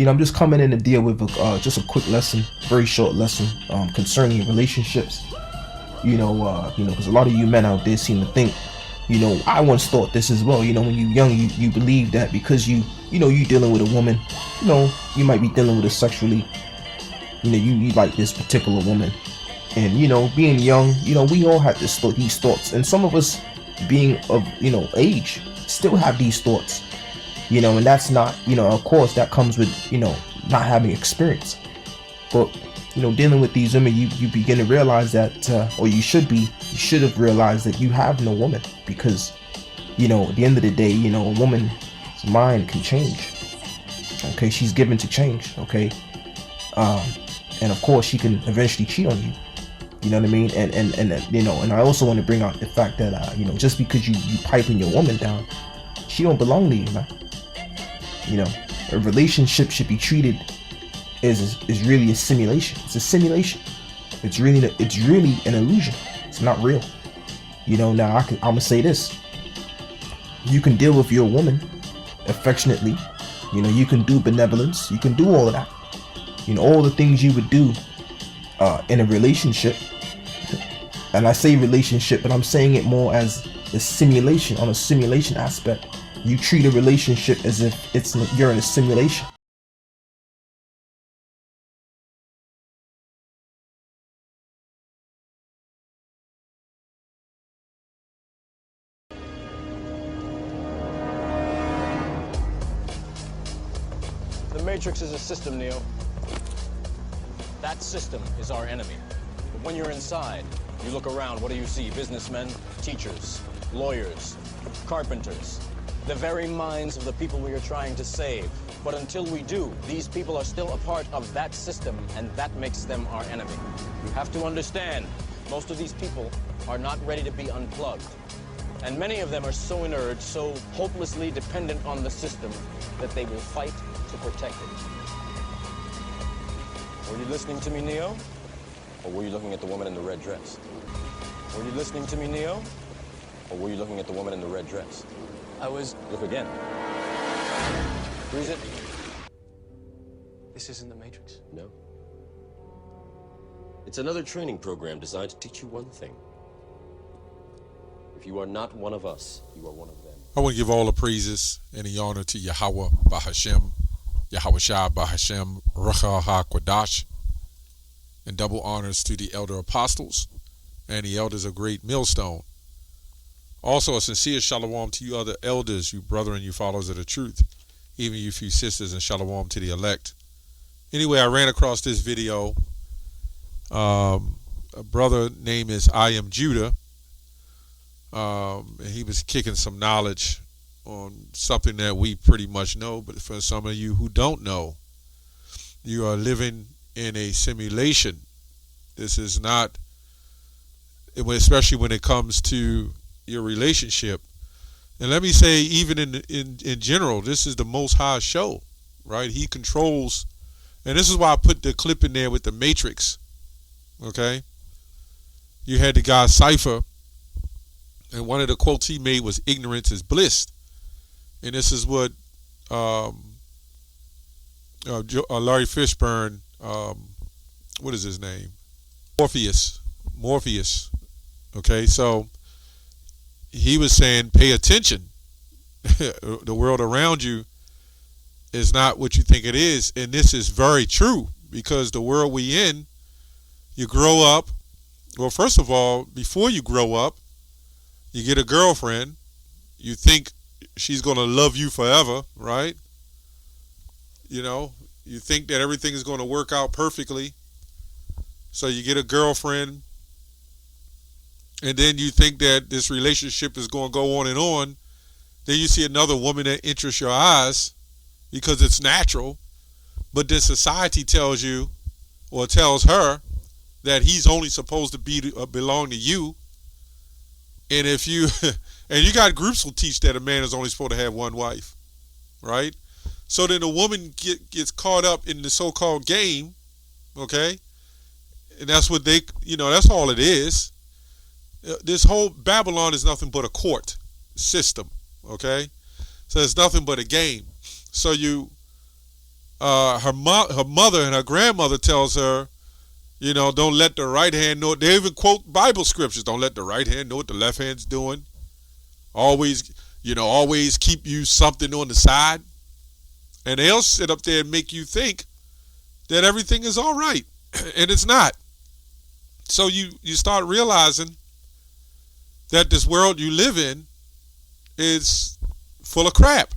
I'm just coming in to deal with just a quick lesson, very short lesson, concerning relationships. Because a lot of you men out there seem to think, I once thought this as well. When you're young, you believe that because you dealing with a woman, you might be dealing with her sexually. You like this particular woman, and being young, we all have these thoughts, and some of us, being of age, still have these thoughts. And that's not, of course, that comes with not having experience. But dealing with these women, you begin to realize that, or you should have realized that you have no woman, because at the end of the day, a woman's mind can change. Okay, she's given to change. Okay, and of course she can eventually cheat on you. You know what I mean? And I also want to bring out the fact that just because you piping your woman down, she don't belong to you, man. A relationship should be treated is really a simulation. It's a simulation. It's really an illusion. It's not real. Now I'm gonna say this. You can deal with your woman affectionately. You can do benevolence. You can do all of that. All the things you would do in a relationship. And I say relationship, but I'm saying it more as a simulation, on a simulation aspect. You treat a relationship as if you're in a simulation. The Matrix is a system, Neo. That system is our enemy. But when you're inside, you look around, what do you see? Businessmen, teachers, lawyers, carpenters. The very minds of the people we are trying to save. But until we do, these people are still a part of that system, and that makes them our enemy. You have to understand, most of these people are not ready to be unplugged. And many of them are so inert, so hopelessly dependent on the system, that they will fight to protect it. Were you listening to me, Neo? Or were you looking at the woman in the red dress? Were you listening to me, Neo? Or were you looking at the woman in the red dress? I was... Look again. Freeze it. This isn't the Matrix. No. It's another training program designed to teach you one thing. If you are not one of us, you are one of them. I want to give all the praises and the honor to Yahweh Bahashem, Yahweh Shah Bahashem, Ruach HaKodash, and double honors to the elder apostles and the elders of Great Millstone. Also, a sincere shalom to you other elders, you brethren, you followers of the truth, even you few sisters, and shalom to the elect. Anyway, I ran across this video. A brother name is I Am Judah. And he was kicking some knowledge on something that we pretty much know, but for some of you who don't know, you are living in a simulation. This is not, especially when it comes to your relationship. And let me say, even in general, this is the Most High show, right? He controls, and this is why I put the clip in there with the Matrix. Okay, you had the guy Cypher, and one of the quotes he made was "Ignorance is blissed," and this is what Larry Fishburne, what is his name? Morpheus. Okay, so he was saying, pay attention. The world around you is not what you think it is, and this is very true, because the world we in, you grow up. Well, first of all, before you grow up, you get a girlfriend. You think she's going to love you forever, right? You think that everything is going to work out perfectly. So you get a girlfriend, and then you think that this relationship is going to go on and on. Then you see another woman that interests your eyes because it's natural. But then society tells you, or tells her, that he's only supposed to belong to you. And if you, and you got groups who teach that a man is only supposed to have one wife, right? So then the woman gets caught up in the so-called game, okay? And that's what that's all it is. This whole Babylon is nothing but a court system, okay? So it's nothing but a game. So her mother and her grandmother tells her, you know, don't let the right hand know. They even quote Bible scriptures. Don't let the right hand know what the left hand's doing. Always, you know, always keep you something on the side. And they'll sit up there and make you think that everything is all right. And it's not. So you start realizing that this world you live in is full of crap.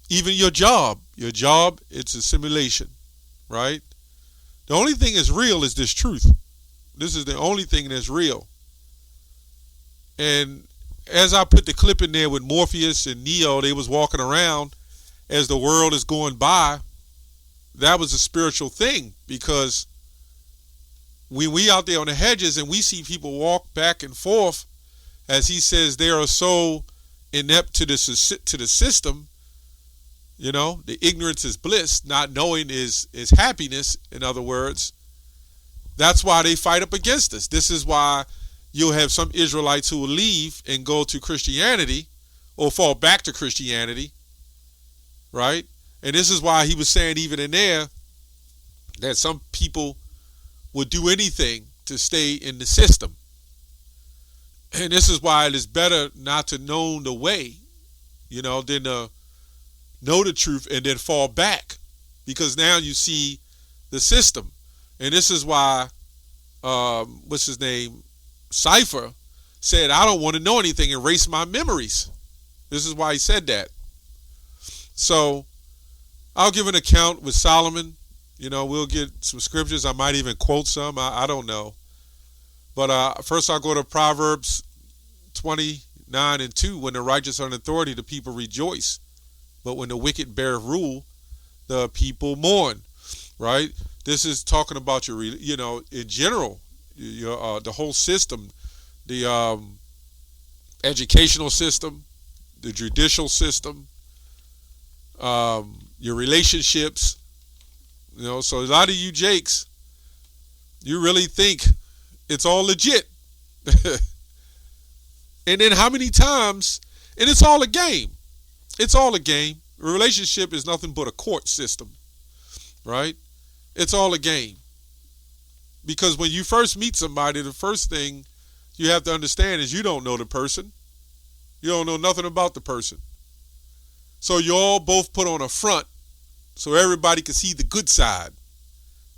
Even your job, it's a simulation, right? The only thing that's real is this truth. This is the only thing that's real. And as I put the clip in there with Morpheus and Neo, they was walking around as the world is going by. That was a spiritual thing, because when we out there on the hedges and we see people walk back and forth, as he says, they are so inept to the system. You know, the ignorance is bliss, not knowing is happiness, in other words. That's why they fight up against us. This is why you'll have some Israelites who will leave and go to Christianity or fall back to Christianity, right? And this is why he was saying even in there that some people would do anything to stay in the system. And this is why it is better not to know the way, you know, than to know the truth and then fall back, because now you see the system. And this is why what's his name, Cypher, said, I don't want to know anything, erase my memories. This is why he said that. So I'll give an account with Solomon. You know, we'll get some scriptures. I might even quote some. I don't know. But first I'll go to Proverbs 29:2. When the righteous are in authority, the people rejoice. But when the wicked bear rule, the people mourn. Right? This is talking about your, you know, in general, your the whole system, the educational system, the judicial system, your relationships. You know, so a lot of you Jakes, you really think it's all legit. And then how many times, and it's all a game. It's all a game. A relationship is nothing but a court system, right? It's all a game. Because when you first meet somebody, the first thing you have to understand is you don't know the person. You don't know nothing about the person. So you all both put on a front so everybody can see the good side.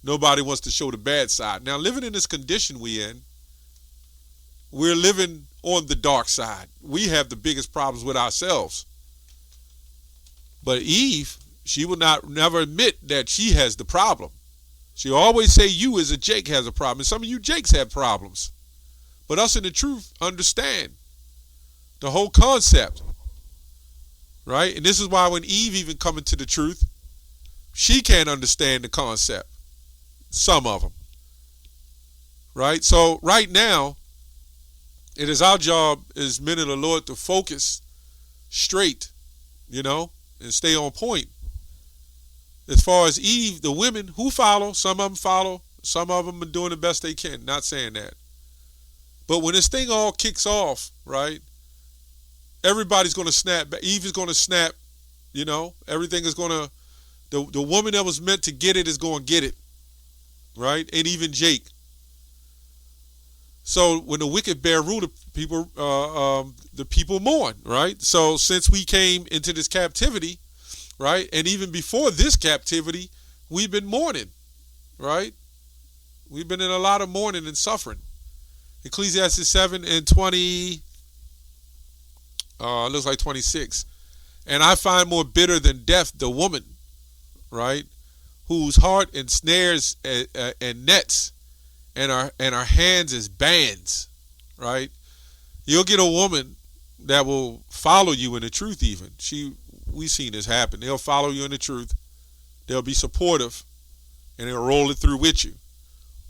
Nobody wants to show the bad side. Now, living in this condition we're living on the dark side. We have the biggest problems with ourselves. But Eve, she will never admit that she has the problem. She always say you as a Jake has a problem. And some of you Jakes have problems. But us in the truth understand the whole concept. Right? And this is why when Eve even come into the truth, she can't understand the concept. Some of them. Right? So right now, it is our job as men of the Lord to focus straight, you know, and stay on point. As far as Eve, the women who follow, some of them follow, some of them are doing the best they can. Not saying that. But when this thing all kicks off, right, everybody's going to snap. Eve is going to snap, you know. Everything is going to, the woman that was meant to get it is going to get it, right? And even Jake. So when the wicked bear rule, the people mourn, right? So since we came into this captivity, right, and even before this captivity, we've been mourning, right? We've been in a lot of mourning and suffering. Ecclesiastes 7:20, looks like 26. And I find more bitter than death the woman, right, whose heart ensnares and nets, and our hands as bands, right? You'll get a woman that will follow you in the truth even. We've seen this happen. They'll follow you in the truth. They'll be supportive, and they'll roll it through with you.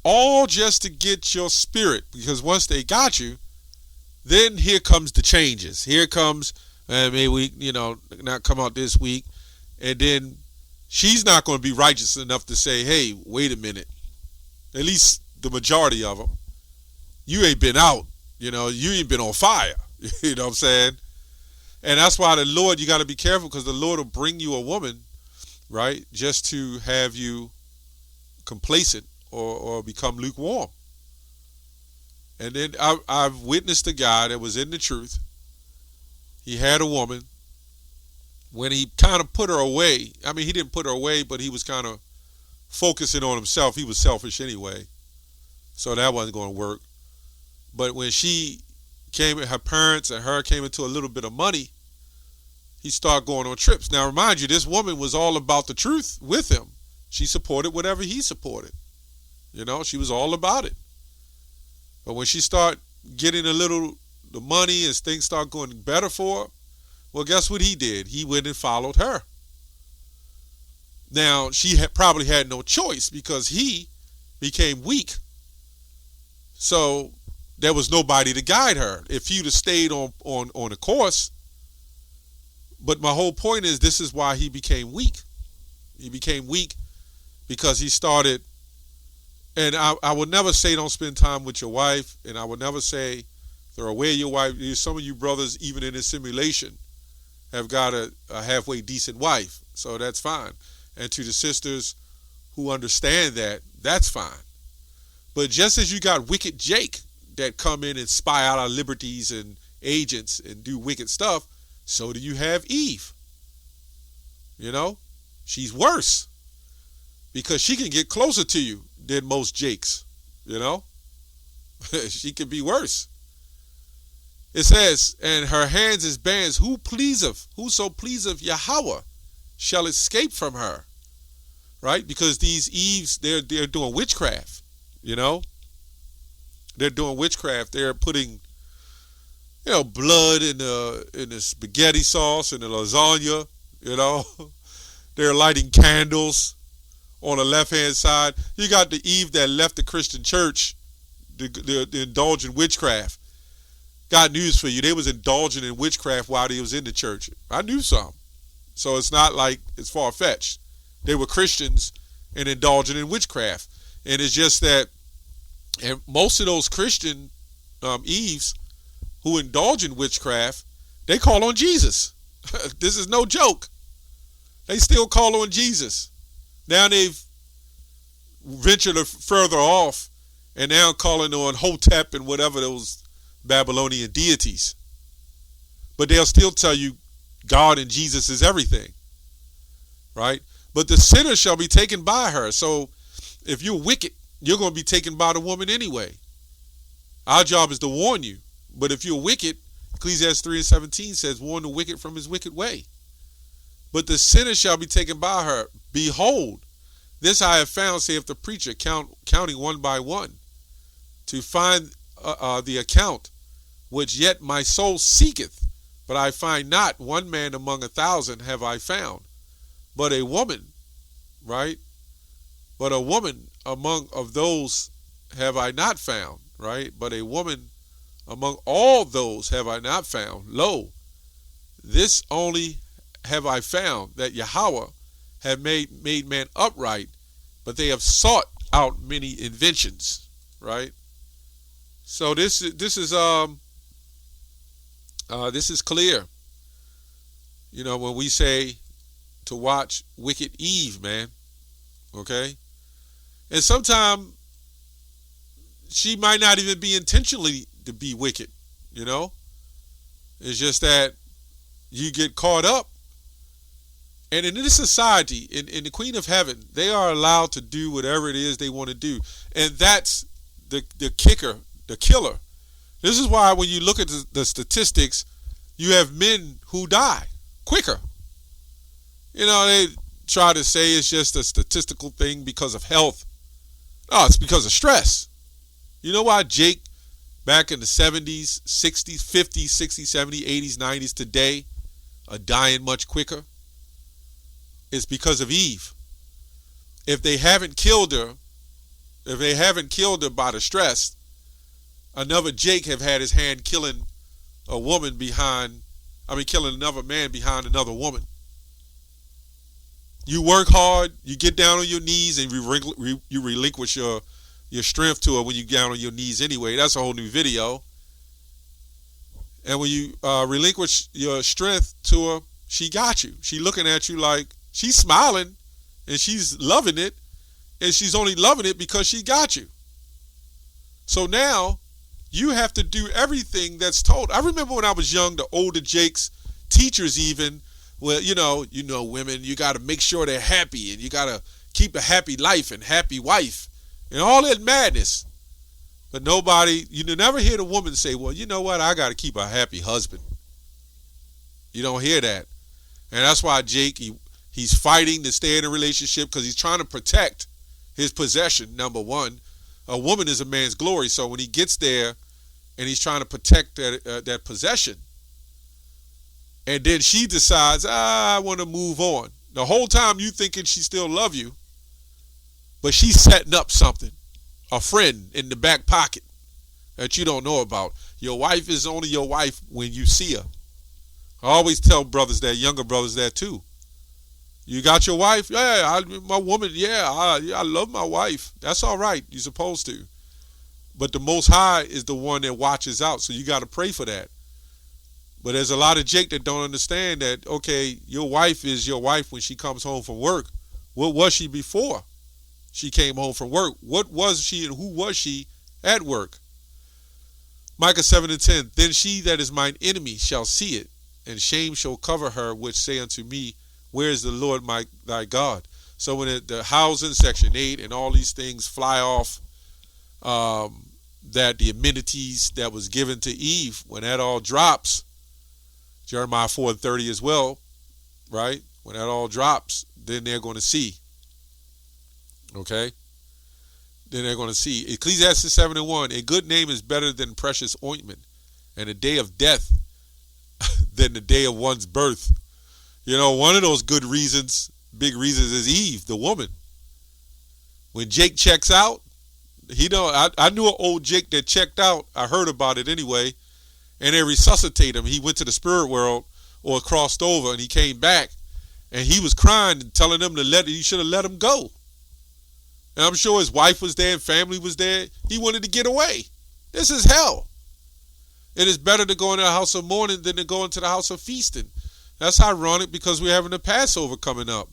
All just to get your spirit, because once they got you, then here comes the changes. Here comes, maybe we, you know, not come out this week, and then she's not going to be righteous enough to say, hey, wait a minute. At least the majority of them. You ain't been out. You know, you ain't been on fire. You know what I'm saying? And that's why the Lord, you got to be careful, because the Lord will bring you a woman right? Just to have you complacent or become lukewarm. And then I've witnessed a guy that was in the truth. He had a woman. When he kind of put her away, I mean, he didn't put her away, but he was kind of focusing on himself. He was selfish anyway, so that wasn't going to work. But when she came, her parents and her came into a little bit of money, he started going on trips. Now, remind you, this woman was all about the truth with him. She supported whatever he supported. You know, she was all about it. But when she started getting the money and things started going better for her, well, guess what he did? He went and followed her. Now, she probably had no choice because he became weak. So there was nobody to guide her. If he'd have stayed on the course. But my whole point is, this is why he became weak. He became weak because he started, and I would never say don't spend time with your wife, and I would never say throw away your wife. Some of you brothers, even in this simulation, have got a halfway decent wife, so that's fine. And to the sisters who understand that, that's fine. But just as you got wicked Jake that come in and spy out our liberties and agents and do wicked stuff, so do you have Eve. You know, she's worse because she can get closer to you than most Jakes. You know, she can be worse. It says, and her hands is bands. Whoso pleaseth Yahweh shall escape from her. Right? Because these Eves, they're doing witchcraft. You know? They're doing witchcraft. They're putting, blood in the spaghetti sauce and the lasagna. You know? They're lighting candles on the left-hand side. You got the Eve that left the Christian church to indulge in witchcraft. Got news for you. They was indulging in witchcraft while they was in the church. I knew some. So it's not like it's far-fetched. They were Christians and indulging in witchcraft. And it's just that, and most of those Christian Eves who indulge in witchcraft, they call on Jesus. This is no joke. They still call on Jesus. Now they've ventured further off and now calling on Hotep and whatever those Babylonian deities. But they'll still tell you God and Jesus is everything. Right? But the sinner shall be taken by her. So if you're wicked, you're going to be taken by the woman anyway. Our job is to warn you. But if you're wicked, Ecclesiastes 3:17 says, warn the wicked from his wicked way. But the sinner shall be taken by her. Behold, this I have found, saith the preacher, counting one by one, to find the account which yet my soul seeketh, but I find not. One man among 1,000 have I found, but a woman, right? But a woman among of those have I not found, right? But a woman among all those have I not found. Lo, this only have I found, that Yahweh have made man upright, but they have sought out many inventions, right? So this is clear. You know, when we say to watch wicked Eve, man, okay? And sometimes she might not even be intentionally to be wicked, you know? It's just that you get caught up. And in this society, in the Queen of Heaven, they are allowed to do whatever it is they want to do. And that's the kicker, the killer. This is why when you look at the statistics, you have men who die quicker. You know, they try to say it's just a statistical thing because of health. No, it's because of stress. You know why Jake back in the 70s, 60s, 50s, 60s, 70s, 80s, 90s today are dying much quicker? It's because of Eve. If they haven't killed her by the stress, another Jake have had his hand killing a woman killing another man behind another woman. You work hard, you get down on your knees, and you relinquish your strength to her when you get down on your knees anyway. That's a whole new video. And when you relinquish your strength to her, she got you. She looking at you like She's smiling and she's loving it, and she's only loving it because she got you. So now you have to do everything that's told. I remember when I was young, the older Jakes, teachers even, well, you know, women, you got to make sure they're happy, and you got to keep a happy life and happy wife and all that madness. But nobody, you never hear the woman say, well, you know what, I got to keep a happy husband. You don't hear that. And that's why Jake, he's fighting to stay in a relationship because he's trying to protect his possession, number one. A woman is a man's glory, so when he gets there and he's trying to protect that possession, and then she decides, I want to move on. The whole time you thinking she still love you, but she's setting up something, a friend in the back pocket that you don't know about. Your wife is only your wife when you see her. I always tell brothers that, younger brothers that too. You got your wife? Yeah, my woman, yeah, I love my wife. That's all right. You're supposed to. But the Most High is the one that watches out, so you got to pray for that. But there's a lot of Jake that don't understand that, okay, your wife is your wife when she comes home from work. What was she before she came home from work? What was she and who was she at work? Micah 7:10, then she that is mine enemy shall see it, and shame shall cover her which say unto me, where is the Lord thy God? So when the housing, Section 8, and all these things fly off, that the amenities that was given to Eve, when that all drops, Jeremiah 4:30 as well, right? When that all drops, then they're going to see. Okay? Then they're going to see. Ecclesiastes 7:1, a good name is better than precious ointment, and a day of death than the day of one's birth. You know, one of those good reasons, big reasons, is Eve, the woman. When Jake checks out, I knew an old Jake that checked out. I heard about it anyway. And they resuscitated him. He went to the spirit world or crossed over, and he came back. And he was crying and telling them he should have let him go. And I'm sure his wife was there and family was there. He wanted to get away. This is hell. It is better to go into the house of mourning than to go into the house of feasting. That's ironic because we're having the Passover coming up.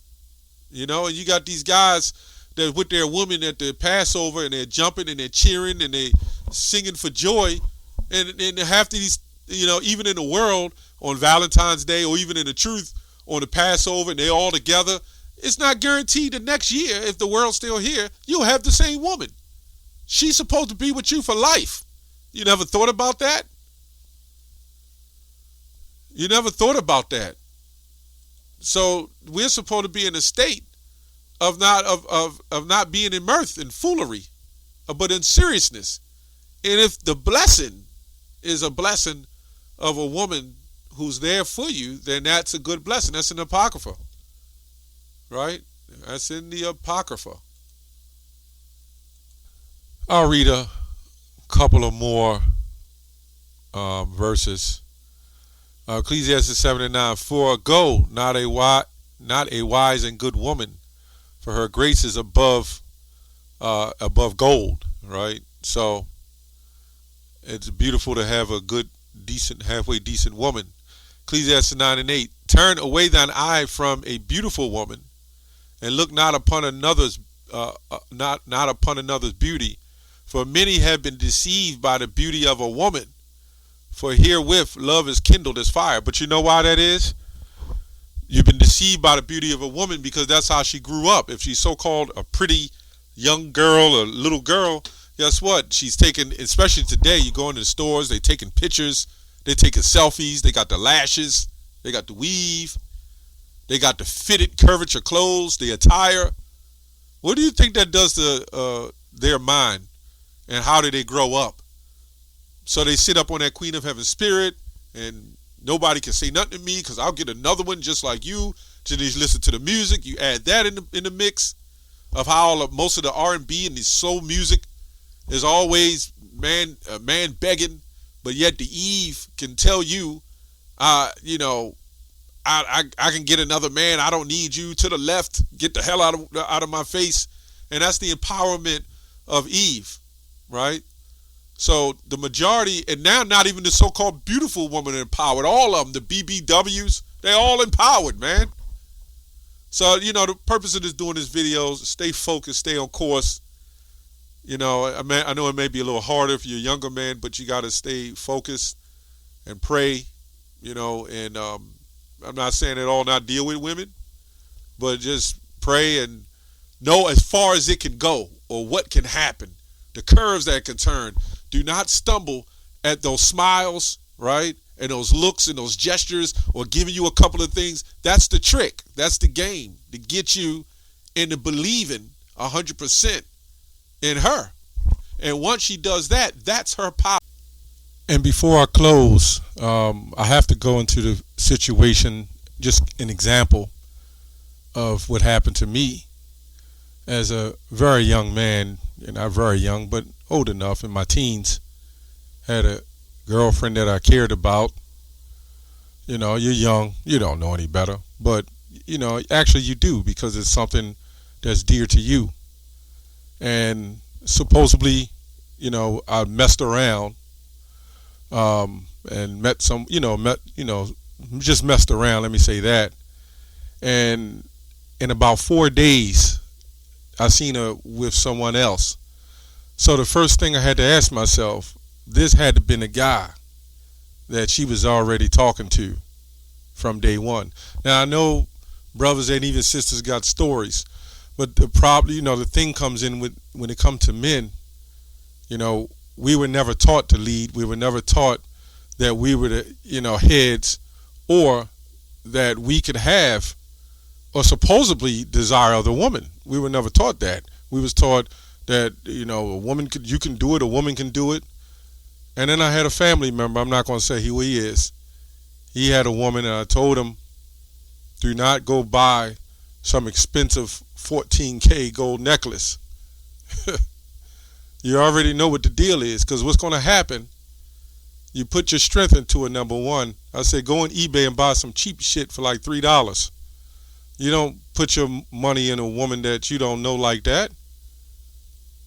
You know, and you got these guys that with their women at the Passover, and they're jumping and they're cheering and they're singing for joy. And half these, you know, even in the world on Valentine's Day or even in the truth on the Passover, and they're all together, it's not guaranteed the next year, if the world's still here, you'll have the same woman. She's supposed to be with you for life. You never thought about that? You never thought about that. So we're supposed to be in a state of not being in mirth and foolery, but in seriousness. And if the blessing is a blessing of a woman who's there for you, then that's a good blessing. That's in the Apocrypha. Right? That's in the Apocrypha. I'll read a couple of more verses. Ecclesiastes 7:9. For go, not a wise and good woman, for her grace is above gold. Right? So it's beautiful to have a good, decent, halfway decent woman. Ecclesiastes 9:8. Turn away thine eye from a beautiful woman, and look not upon another's not upon another's beauty, for many have been deceived by the beauty of a woman. For herewith love is kindled as fire. But you know why that is? You've been deceived by the beauty of a woman because that's how she grew up. If she's so-called a pretty young girl or little girl, guess what? She's taking, especially today, you go into the stores, they're taking pictures, they're taking selfies, they got the lashes, they got the weave, they got the fitted curvature clothes, the attire. What do you think that does to their mind? And how do they grow up? So they sit up on that Queen of Heaven spirit, and nobody can say nothing to me because I'll get another one just like you. So they listen to the music. You add that in the mix of how most of the R&B and the soul music is always a man begging, but yet the Eve can tell you, I can get another man. I don't need you. To the left, get the hell out of my face. And that's the empowerment of Eve, right? So the majority, and now not even the so-called beautiful woman are empowered. All of them, the BBWs, they're all empowered, man. So, the purpose of doing this video is stay focused, stay on course. I know it may be a little harder if you're a younger man, but you got to stay focused and pray, and I'm not saying at all not deal with women, but just pray and know as far as it can go or what can happen, the curves that can turn. Do not stumble at those smiles, right? And those looks and those gestures or giving you a couple of things. That's the trick. That's the game to get you into believing 100% in her. And once she does that, that's her power. And before I close, I have to go into the situation, just an example of what happened to me as a very young man, not very young, but old enough in my teens. Had a girlfriend that I cared about. You're young, you don't know any better, but actually you do, because it's something that's dear to you. And supposedly, I messed around, and met some, just messed around, let me say that. And in about 4 days, I seen her with someone else. So the first thing I had to ask myself, this had to have been a guy that she was already talking to from day one. Now, I know brothers and even sisters got stories, but the problem, the thing comes in with when it comes to men, we were never taught to lead. We were never taught that we were the, heads, or that we could have or supposedly desire other woman. We were never taught that. We was taught that, a woman you can do it, a woman can do it. And then I had a family member, I'm not going to say who he is. He had a woman, and I told him, do not go buy some expensive 14K gold necklace. You already know what the deal is, because what's going to happen, you put your strength into it, number one. I say go on eBay and buy some cheap shit for like $3. You don't put your money in a woman that you don't know like that.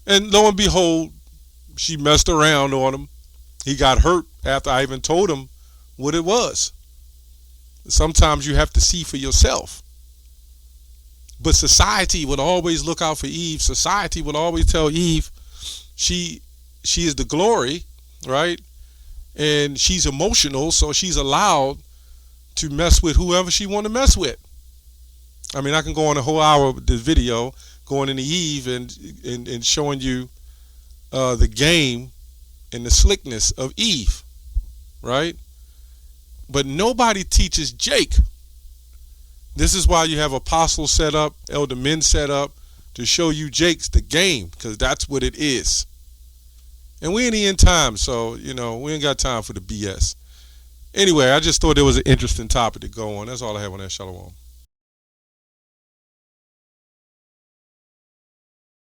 And lo and behold, she messed around on him. He got hurt after I even told him what it was. Sometimes you have to see for yourself. But society would always look out for Eve. Society would always tell Eve she is the glory, right? And she's emotional, so she's allowed to mess with whoever she want to mess with. I mean, I can go on a whole hour of this video going into Eve and showing you the game and the slickness of Eve, right? But nobody teaches Jake. This is why you have apostles set up, elder men set up, to show you Jake's the game, because that's what it is. And we in the end time, so, we ain't got time for the BS. Anyway, I just thought it was an interesting topic to go on. That's all I have on that. Shalom.